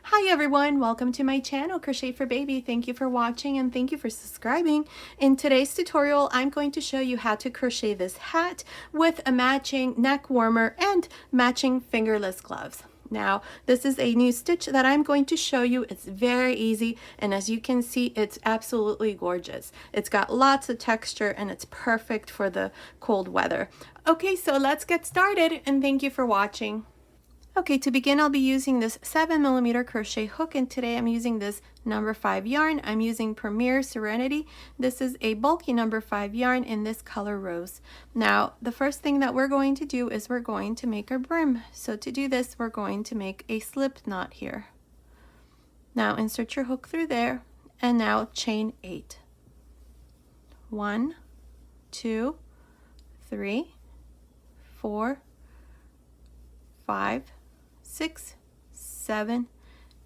Hi everyone, welcome to my channel, Crochet for Baby. Thank you for watching and thank you for subscribing. In today's tutorial, I'm going to show you how to crochet this hat with a matching neck warmer and matching fingerless gloves. Now, this is a new stitch that I'm going to show you. It's very easy, and as you can see, it's absolutely gorgeous. It's got lots of texture and it's perfect for the cold weather. Okay, so let's get started, and thank you for watching. Okay, to begin, I'll be using this 7mm crochet hook, and today I'm using this number 5 yarn. I'm using Premier Serenity. This is a bulky number 5 yarn in this color rose. Now, the first thing that we're going to do is we're going to make our brim. So to do this, we're going to make a slip knot here. Now insert your hook through there, and now chain 8. 1, 2, 3, 4, 5, 6, 7,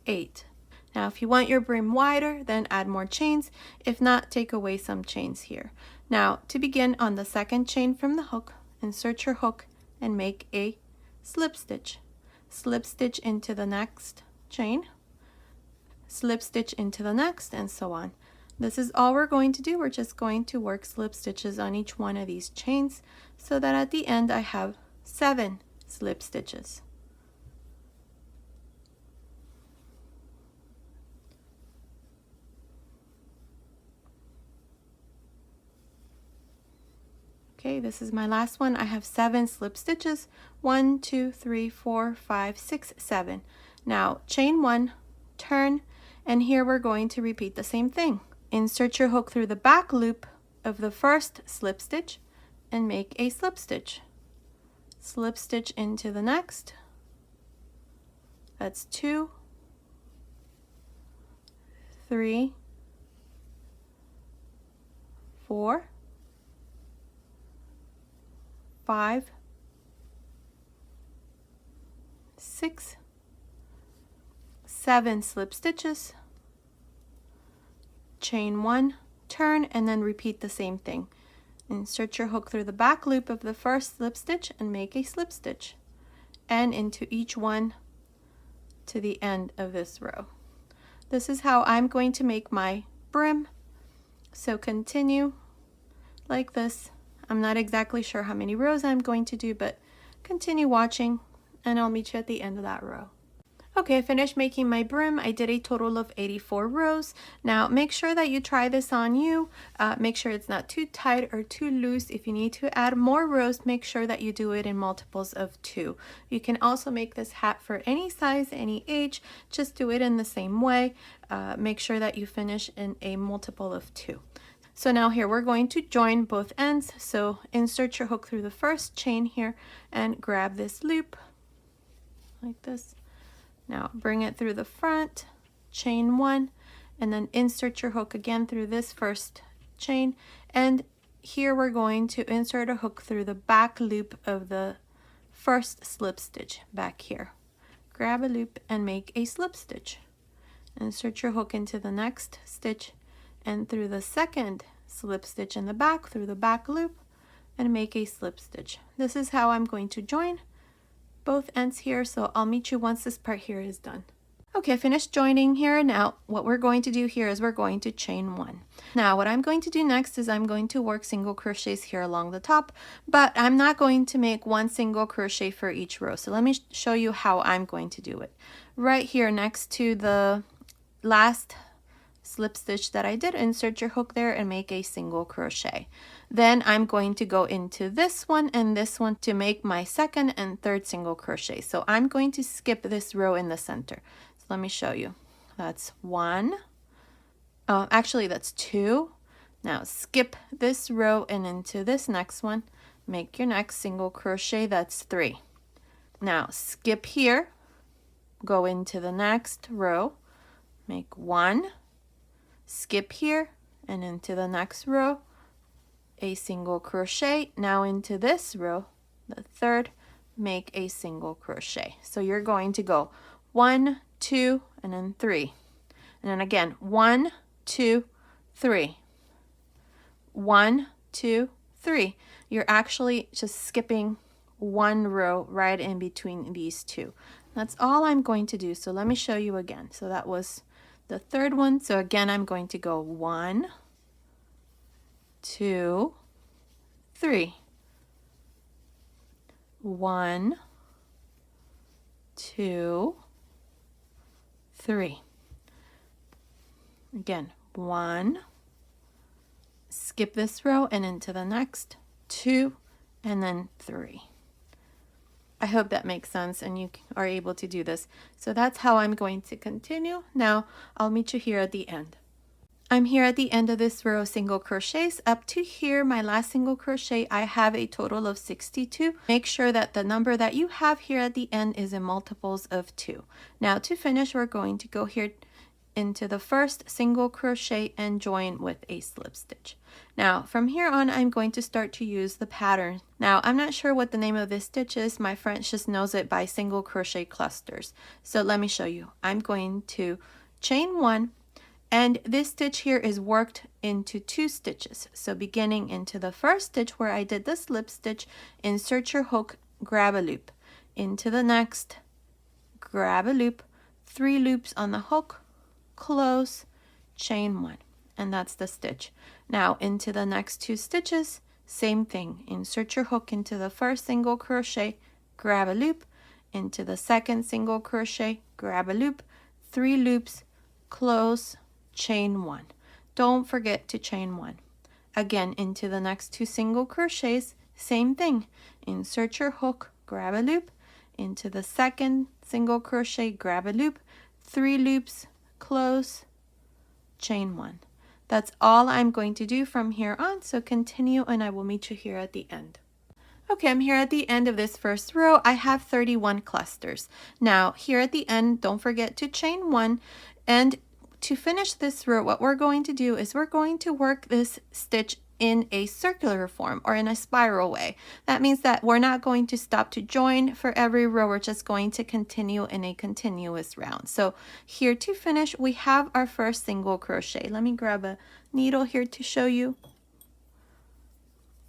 8. Now if you want your brim wider, then add more chains. If not, take away some chains here. Now to begin, on the second chain from the hook, insert your hook and make a slip stitch. Slip stitch into the next chain, slip stitch into the next, and so on. This is all we're going to do. We're just going to work slip stitches on each one of these chains so that at the end I have 7 slip stitches. Okay, this is my last one. I have 7 slip stitches. 1, 2, 3, 4, 5, 6, 7. Now chain 1, turn, and here we're going to repeat the same thing. Insert your hook through the back loop of the first slip stitch and make a slip stitch. Slip stitch into the next. That's 2, 3, 4, 5, 6, 7 slip stitches, chain 1, turn, and then repeat the same thing. Insert your hook through the back loop of the first slip stitch and make a slip stitch, and into each one to the end of this row. This is how I'm going to make my brim. So continue like this. I'm not exactly sure how many rows I'm going to do, but continue watching and I'll meet you at the end of that row. Okay, I finished making my brim. I did a total of 84 rows. Now make sure that you try this on you. Make sure it's not too tight or too loose. If you need to add more rows, make sure that you do it in multiples of 2. You can also make this hat for any size, any age. Just do it in the same way. Make sure that you finish in a multiple of 2. So now here we're going to join both ends. So insert your hook through the first chain here and grab this loop like this. Now bring it through the front, chain 1, and then insert your hook again through this first chain. And here we're going to insert a hook through the back loop of the first slip stitch back here. Grab a loop and make a slip stitch. Insert your hook into the next stitch and through the second slip stitch in the back through the back loop and make a slip stitch. This is how I'm going to join both ends here, so I'll meet you once this part here is done. Okay, I finished joining here. Now what we're going to do here is we're going to chain 1. Now what I'm going to do next is I'm going to work single crochets here along the top, but I'm not going to make one single crochet for each row. So let me show you how I'm going to do it. Right here next to the last slip stitch that I did, insert your hook there and make a single crochet. Then I'm going to go into this one and this one to make my second and third single crochet. So I'm going to skip this row in the center. So let me show you. That's 1. Actually that's 2. Now skip this row and into this next one. Make your next single crochet. That's 3. Now skip here. Go into the next row. Make 1. Skip here and into the next row, a single crochet. Now into this row, the third, make a single crochet. So you're going to go 1, 2, and then 3. And then again, 1, 2, 3. 1, 2, 3. You're actually just skipping one row right in between these two. That's all I'm going to do. So let me show you again. So that was the third one. So again, I'm going to go 1, 2, 3. 1, 2, 3. Again, 1, skip this row and into the next, 2, and then 3. I hope that makes sense and you are able to do this. So that's how I'm going to continue. Now I'll meet you here at the end. I'm here at the end of this row of single crochets. Up to here, my last single crochet, I have a total of 62. Make sure that the number that you have here at the end is in multiples of 2. Now to finish, we're going to go here into the first single crochet and join with a slip stitch. Now from here on, I'm going to start to use the pattern. Now I'm not sure what the name of this stitch is. My friend just knows it by single crochet clusters. So let me show you. I'm going to chain 1, and this stitch here is worked into 2 stitches. So beginning into the first stitch where I did the slip stitch, insert your hook, grab a loop. Into the next, grab a loop, 3 loops on the hook, close, chain 1, and that's the stitch. Now into the next 2 stitches, same thing. Insert your hook into the first single crochet, grab a loop, into the second single crochet, grab a loop, 3 loops, close, chain 1. Don't forget to chain 1. Again, into the next 2 single crochets, same thing. Insert your hook, grab a loop, into the second single crochet, grab a loop, 3 loops, close, chain 1. That's all I'm going to do from here on, so continue and I will meet you here at the end. Okay, I'm here at the end of this first row. I have 31 clusters. Now here at the end, don't forget to chain 1, and to finish this row, what we're going to do is we're going to work this stitch in a circular form or in a spiral way. That means that we're not going to stop to join for every row. We're just going to continue in a continuous round. So here to finish, we have our first single crochet. Let me grab a needle here to show you.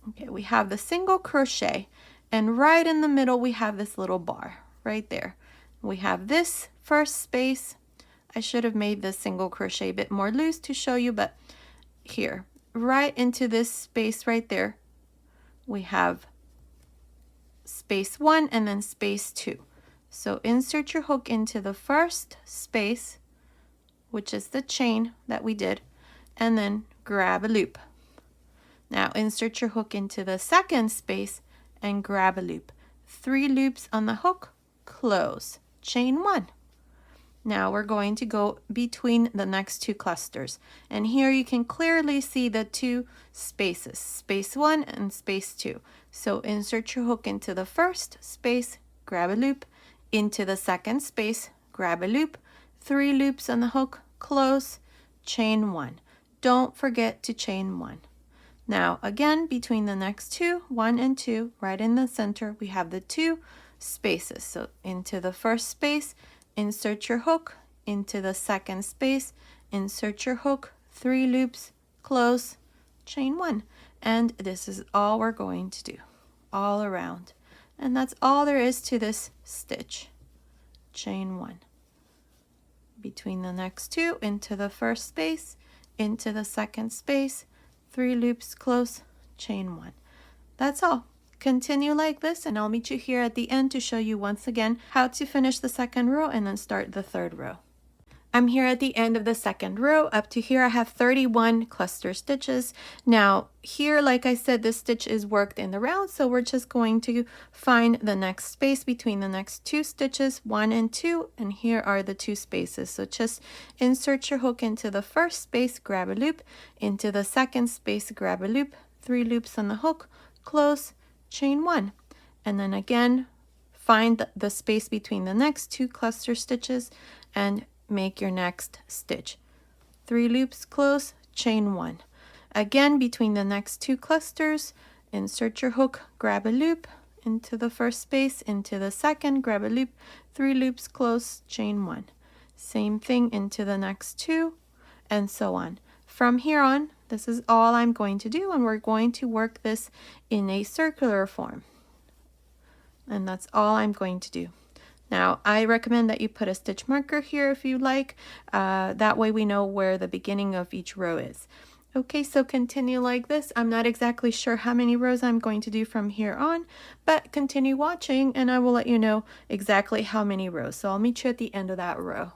Okay, we have the single crochet, and right in the middle we have this little bar right there. We have this first space. I should have made this single crochet a bit more loose to show you, but here, right into this space right there, we have space 1 and then space 2. So insert your hook into the first space, which is the chain that we did, and then grab a loop. Now insert your hook into the second space and grab a loop. 3 loops on the hook, close, chain 1. Now we're going to go between the next 2 clusters, and here you can clearly see the 2 spaces, space 1 and space 2. So insert your hook into the first space, grab a loop, into the second space, grab a loop, 3 loops on the hook, close, chain 1. Don't forget to chain 1. Now again, between the next 2, 1 and 2, right in the center, we have the 2 spaces. So into the first space, insert your hook, into the second space, insert your hook, 3 loops, close, chain 1. And this is all we're going to do all around. And that's all there is to this stitch. Chain 1. Between the next 2, into the first space, into the second space, 3 loops, close, chain 1. That's all. Continue like this, and I'll meet you here at the end to show you once again how to finish the second row and then start the third row. I'm here at the end of the second row. Up to here I have 31 cluster stitches. Now here, like I said, this stitch is worked in the round, so we're just going to find the next space between the next 2 stitches, 1 and 2, and here are the 2 spaces. So just insert your hook into the first space, grab a loop, into the second space, grab a loop, 3 loops on the hook, close, chain 1, and then again find the space between the next 2 cluster stitches and make your next stitch. 3 loops, close, chain 1. Again, between the next 2 clusters, insert your hook, grab a loop, into the first space, into the second, grab a loop, 3 loops, close, chain 1. Same thing into the next 2, and so on. From here on, this is all I'm going to do, and we're going to work this in a circular form. And that's all I'm going to do. Now, I recommend that you put a stitch marker here if you like. That way we know where the beginning of each row is. Okay, so continue like this. I'm not exactly sure how many rows I'm going to do from here on, but continue watching and I will let you know exactly how many rows. So I'll meet you at the end of that row.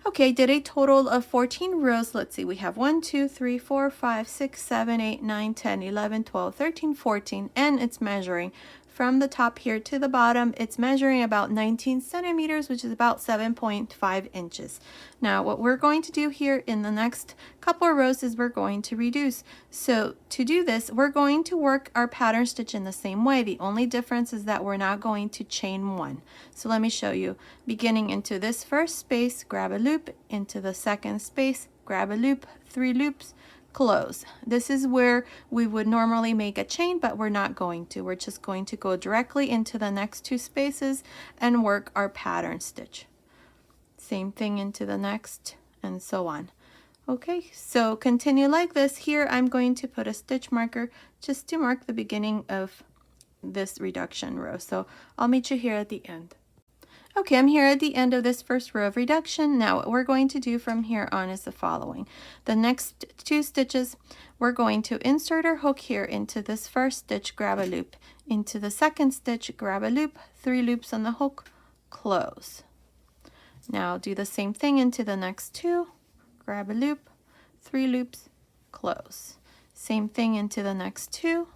Okay, did a total of 14 rows. Let's see, we have 1, 2, 3, 4, 5, 6, 7, 8, 9, 10, 11, 12, 13, 14, and it's measuring from the top here to the bottom. It's measuring about 19 centimeters, which is about 7.5 inches. Now, what we're going to do here in the next couple of rows is we're going to reduce. So to do this, we're going to work our pattern stitch in the same way. The only difference is that we're not going to chain one. So let me show you. Beginning into this first space, grab a loop, into the second space, grab a loop, 3 loops, close. This is where we would normally make a chain, but we're not going to. We're just going to go directly into the next 2 spaces and work our pattern stitch. Same thing into the next, and so on. Okay, so continue like this. Here I'm going to put a stitch marker just to mark the beginning of this reduction row. So I'll meet you here at the end. Okay, I'm here at the end of this first row of reduction. Now what we're going to do from here on is the following. The next 2 stitches, we're going to insert our hook here into this first stitch, grab a loop. Into the second stitch, grab a loop, 3 loops on the hook, close. Now do the same thing into the next 2, grab a loop, 3 loops, close. Same thing into the next 2,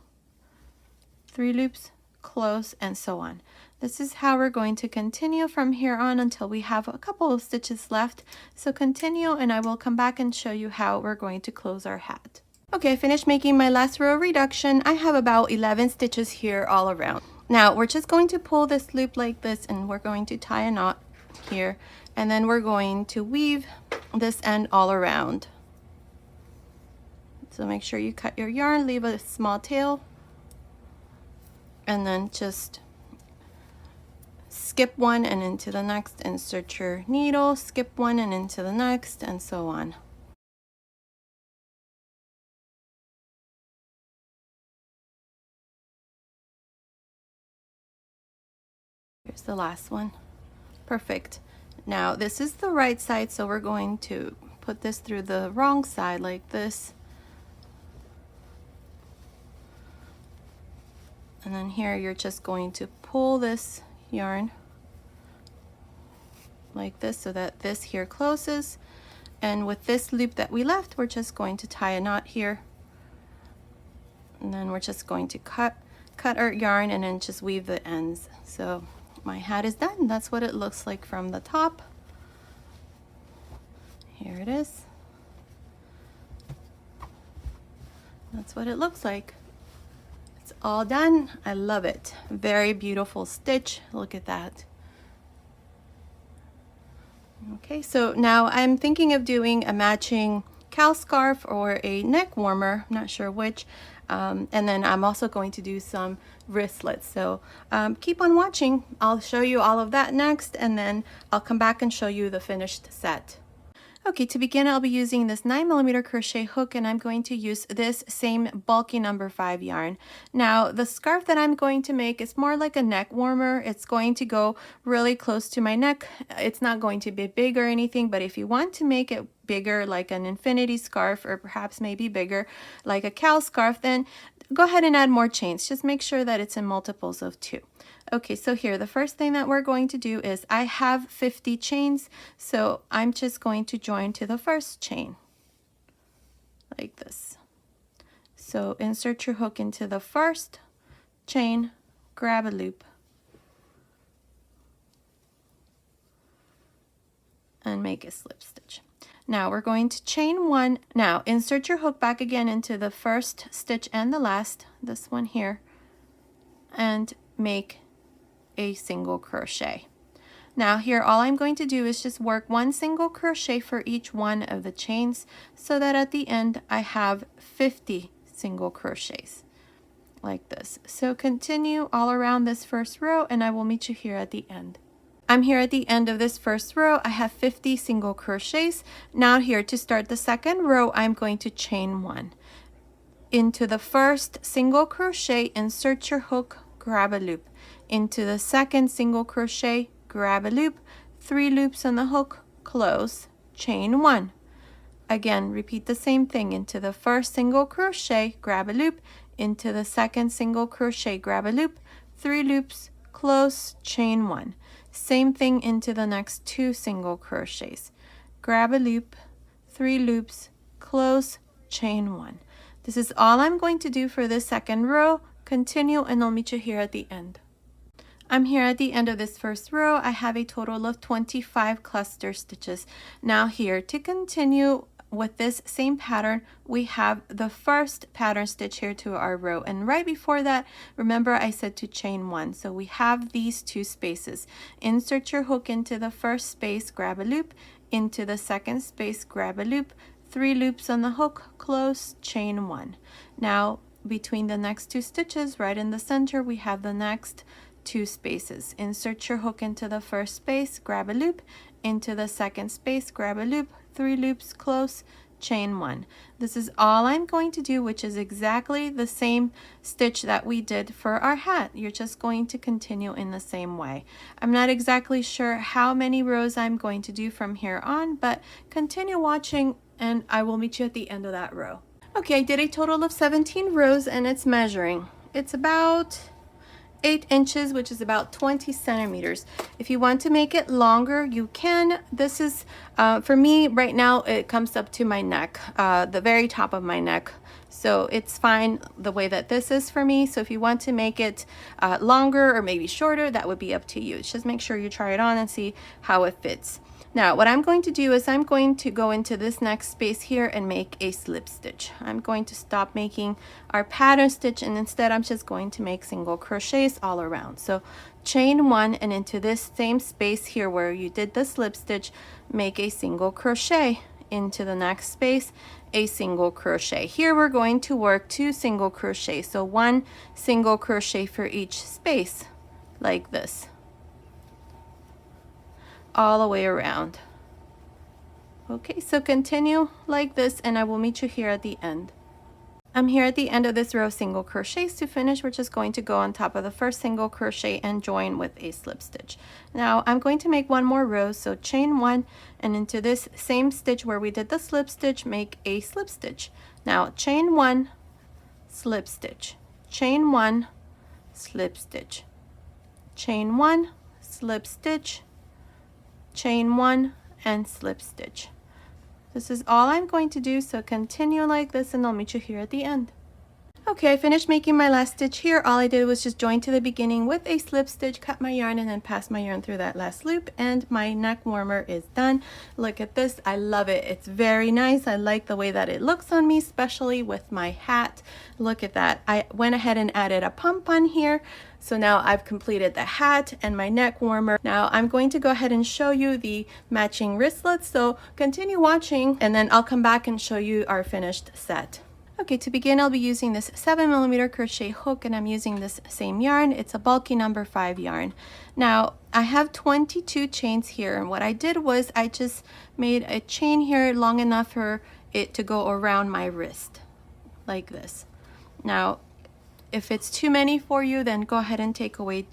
3 loops, close, and so on. This is how we're going to continue from here on until we have a couple of stitches left. So continue and I will come back and show you how we're going to close our hat. Okay, I finished making my last row of reduction. I have about 11 stitches here all around. Now we're just going to pull this loop like this and we're going to tie a knot here, and then we're going to weave this end all around. So make sure you cut your yarn, leave a small tail, and then just skip one and into the next, insert your needle, skip one and into the next, and so on. Here's the last one. Perfect. Now this is the right side, so we're going to put this through the wrong side like this. And then here you're just going to pull this yarn like this so that this here closes, and with this loop that we left we're just going to tie a knot here, and then we're just going to cut our yarn and then just weave the ends. So my hat is done. That's what it looks like from the top. Here it is. That's what it looks like. It's all done. I love it. Very beautiful stitch. Look at that. Okay, so now I'm thinking of doing a matching cowl scarf or a neck warmer, I'm not sure which, and then I'm also going to do some wristlets. So keep on watching. I'll show you all of that next, and then I'll come back and show you the finished set. Okay, to begin, I'll be using this 9mm crochet hook, and I'm going to use this same bulky number 5 yarn. Now, the scarf that I'm going to make is more like a neck warmer. It's going to go really close to my neck. It's not going to be big or anything, but if you want to make it bigger, like an infinity scarf, or perhaps maybe bigger, like a cowl scarf, then go ahead and add more chains. Just make sure that it's in multiples of 2. Okay, so here, the first thing that we're going to do is I have 50 chains, so I'm just going to join to the first chain, like this. So insert your hook into the first chain, grab a loop, and make a slip stitch. Now we're going to chain 1. Now insert your hook back again into the first stitch and the last, this one here, and make a single crochet. Now here all I'm going to do is just work 1 single crochet for each one of the chains, so that at the end I have 50 single crochets like this. So continue all around this first row and I will meet you here at the end. I'm here at the end of this first row. I have 50 single crochets. Now here, to start the second row, I'm going to chain 1. Into the first single crochet, insert your hook, grab a loop. Into the second single crochet, grab a loop, 3 loops on the hook, close, chain 1. Again, repeat the same thing into the first single crochet, grab a loop, into the second single crochet, grab a loop, 3 loops, close, chain 1. Same thing into the next 2 single crochets. Grab a loop, 3 loops, close, chain 1. This is all I'm going to do for this second row. Continue and I'll meet you here at the end. I'm here at the end of this first row. I have a total of 25 cluster stitches. Now here to continue with this same pattern, we have the first pattern stitch here to our row, and right before that, remember I said to chain 1. So we have these 2 spaces. Insert your hook into the first space, grab a loop, into the second space, grab a loop, 3 loops on the hook, close, chain 1. Now between the next 2 stitches, right in the center, we have the next 2 spaces. Insert your hook into the first space, grab a loop, into the second space, grab a loop, 3 loops, close, chain 1. This is all I'm going to do, which is exactly the same stitch that we did for our hat. You're just going to continue in the same way. I'm not exactly sure how many rows I'm going to do from here on, but continue watching and I will meet you at the end of that row. Okay, I did a total of 17 rows and it's measuring. It's about 8 inches, which is about 20 centimeters. If you want to make it longer, you can. This is, for me right now, it comes up to my neck, the very top of my neck. So it's fine the way that this is for me. So if you want to make it longer or maybe shorter, that would be up to you. Just make sure you try it on and see how it fits. Now what I'm going to do is I'm going to go into this next space here and make a slip stitch. I'm going to stop making our pattern stitch and instead I'm just going to make single crochets all around. So chain 1 and into this same space here where you did the slip stitch, make a single crochet. Into the next space, a single crochet. Here we're going to work 2 single crochets, so 1 single crochet for each space, like this, all the way around. Okay, so continue like this and I will meet you here at the end. I'm here at the end of this row of single crochets. To finish, we're just going to go on top of the first single crochet and join with a slip stitch. Now I'm going to make one more row, so chain 1 and into this same stitch where we did the slip stitch, make a slip stitch. Now chain 1, slip stitch, chain 1, slip stitch, chain 1, slip stitch, chain 1 and slip stitch. This is all I'm going to do, so continue like this and I'll meet you here at the end. Okay, I finished making my last stitch here. All I did was just join to the beginning with a slip stitch, cut my yarn, and then pass my yarn through that last loop, and my neck warmer is done. Look at this. I love it. It's very nice. I like the way that it looks on me, especially with my hat. Look at that. I went ahead and added a pom-pom here. So now I've completed the hat and my neck warmer. Now I'm going to go ahead and show you the matching wristlets. So continue watching and then I'll come back and show you our finished set. Okay, to begin, I'll be using this 7mm crochet hook and I'm using this same yarn. It's a bulky number 5 yarn. Now, I have 22 chains here, and what I did was I just made a chain here long enough for it to go around my wrist, like this. Now, if it's too many for you, then go ahead and take away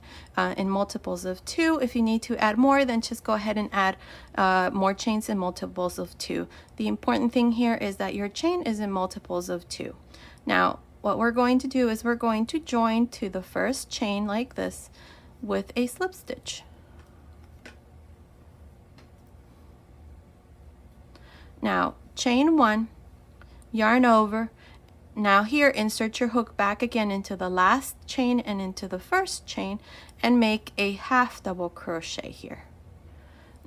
in multiples of 2. If you need to add more, then just go ahead and add more chains in multiples of 2. The important thing here is that your chain is in multiples of 2. Now, what we're going to do is we're going to join to the first chain like this with a slip stitch. Now, chain 1, yarn over. Now here, insert your hook back again into the last chain and into the first chain and make a half double crochet here.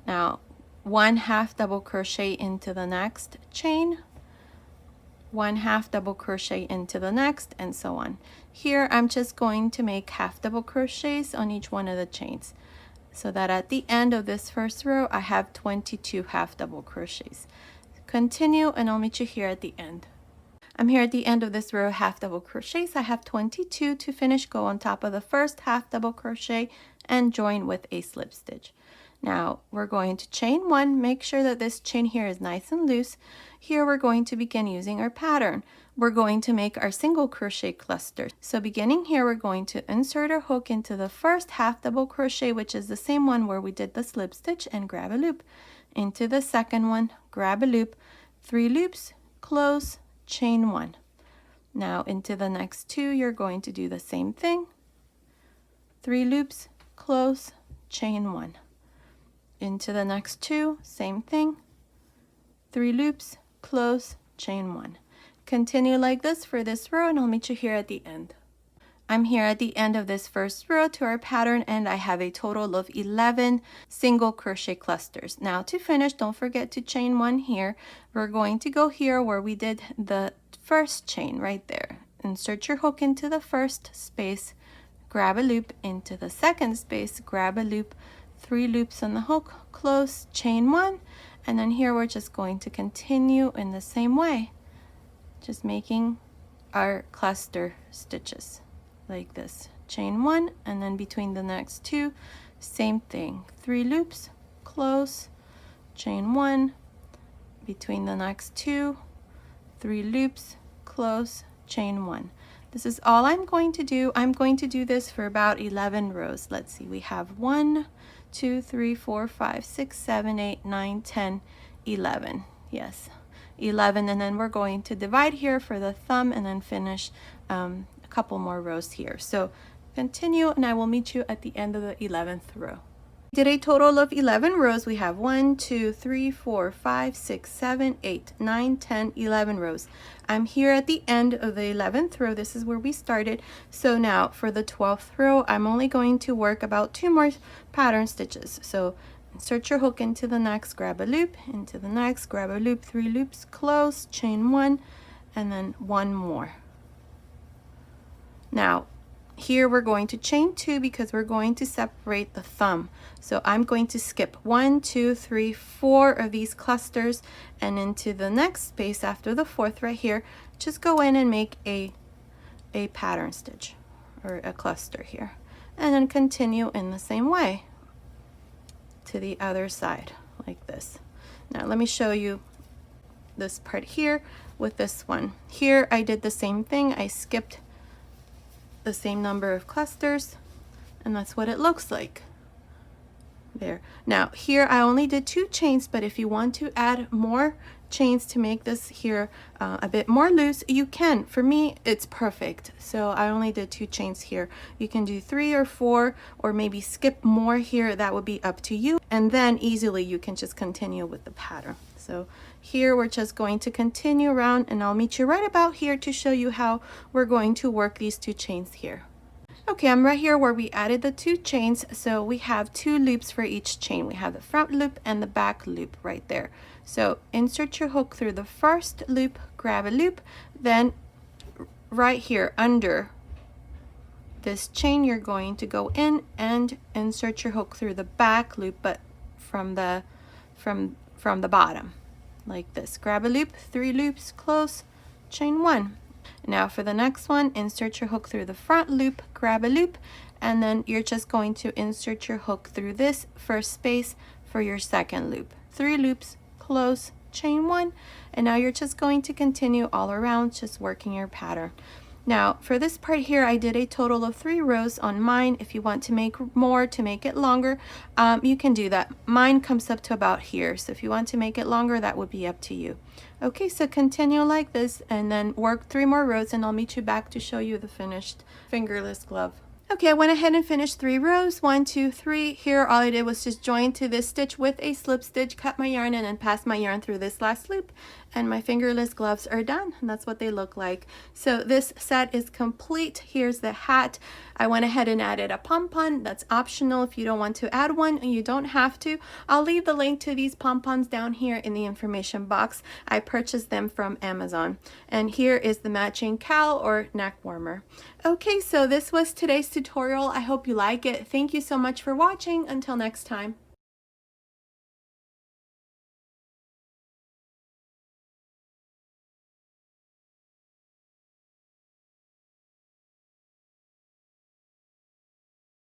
Now, 1 half double crochet into the next chain, 1 half double crochet into the next, and so on. Here, I'm just going to make half double crochets on each one of the chains so that at the end of this first row, I have 22 half double crochets. Continue and I'll meet you here at the end. I'm here at the end of this row of half double crochets. I have 22 to finish. Go on top of the first half double crochet and join with a slip stitch. Now we're going to chain 1. Make sure that this chain here is nice and loose. Here we're going to begin using our pattern. We're going to make our single crochet cluster. So beginning here, we're going to insert our hook into the first half double crochet, which is the same one where we did the slip stitch, and grab a loop. Into the second one, grab a loop, 3 loops, close, chain 1. Now into the next 2, you're going to do the same thing. 3 loops, close, chain 1. Into the next 2, same thing. 3 loops, close, chain 1. Continue like this for this row, and I'll meet you here at the end. I'm here at the end of this first row to our pattern, and I have a total of 11 single crochet clusters. Now to finish, don't forget to chain 1 here. We're going to go here where we did the first chain right there. Insert your hook into the first space, grab a loop, into the second space, grab a loop, 3 loops on the hook, close, chain 1, and then here we're just going to continue in the same way, just making our cluster stitches like this. Chain 1, and then between the next 2, same thing. 3 loops, close, chain 1, between the next 2, 3 loops, close, chain 1. This is all I'm going to do. I'm going to do this for about 11 rows. Let's see, we have 1, 2, 3, 4, 5, 6, 7, 8, 9, 10, 11. Yes, 11, and then we're going to divide here for the thumb and then finish a couple more rows here. So continue, and I will meet you at the end of the 11th row. Did a total of 11 rows. We have 1, 2, 3, 4, 5, 6, 7, 8, 9, 10, 11 rows. I'm here at the end of the 11th row. This is where we started. So now for the 12th row, I'm only going to work about 2 more pattern stitches. So insert your hook into the next, grab a loop, into the next, grab a loop, 3 loops, close, chain 1, and then 1 more. Now here we're going to chain 2 because we're going to separate the thumb. So I'm going to skip 1, 2, 3, 4 of these clusters, and into the next space after the 4th right here, just go in and make a pattern stitch or a cluster here, and then continue in the same way to the other side like this. Now let me show you this part here with this one. Here I did the same thing. I skipped the same number of clusters, and that's what it looks like there. Now here I only did 2 chains, but if you want to add more chains to make this here a bit more loose, you can. For me, it's perfect, so I only did 2 chains here. You can do 3 or 4, or maybe skip more here. That would be up to you, and then easily you can just continue with the pattern. So here we're just going to continue around, and I'll meet you right about here to show you how we're going to work these 2 chains here. Okay, I'm right here where we added the 2 chains. So we have 2 loops for each chain. We have the front loop and the back loop right there. So insert your hook through the first loop, grab a loop, then right here under this chain you're going to go in and insert your hook through the back loop, but from the bottom like this. Grab a loop, 3 loops, close, chain 1. Now for the next one, insert your hook through the front loop, grab a loop, and then you're just going to insert your hook through this first space for your second loop. 3 loops, close, chain 1, and now you're just going to continue all around, just working your pattern. Now for this part here, I did a total of 3 rows on mine. If you want to make more to make it longer, you can do that. Mine comes up to about here, so if you want to make it longer, that would be up to you. Okay, so continue like this and then work 3 more rows, and I'll meet you back to show you the finished fingerless glove. Okay, I went ahead and finished 3 rows, 1, 2, 3. Here all I did was just join to this stitch with a slip stitch, cut my yarn, and then pass my yarn through this last loop, and my fingerless gloves are done, and that's what they look like. So this set is complete. Here's the hat. I went ahead and added a pom-pom. That's optional. If you don't want to add one, you don't have to. I'll leave the link to these pom-poms down here in the information box. I purchased them from Amazon. And here is the matching cowl or neck warmer. Okay, so this was today's tutorial. I hope you like it. Thank you so much for watching. Until next time.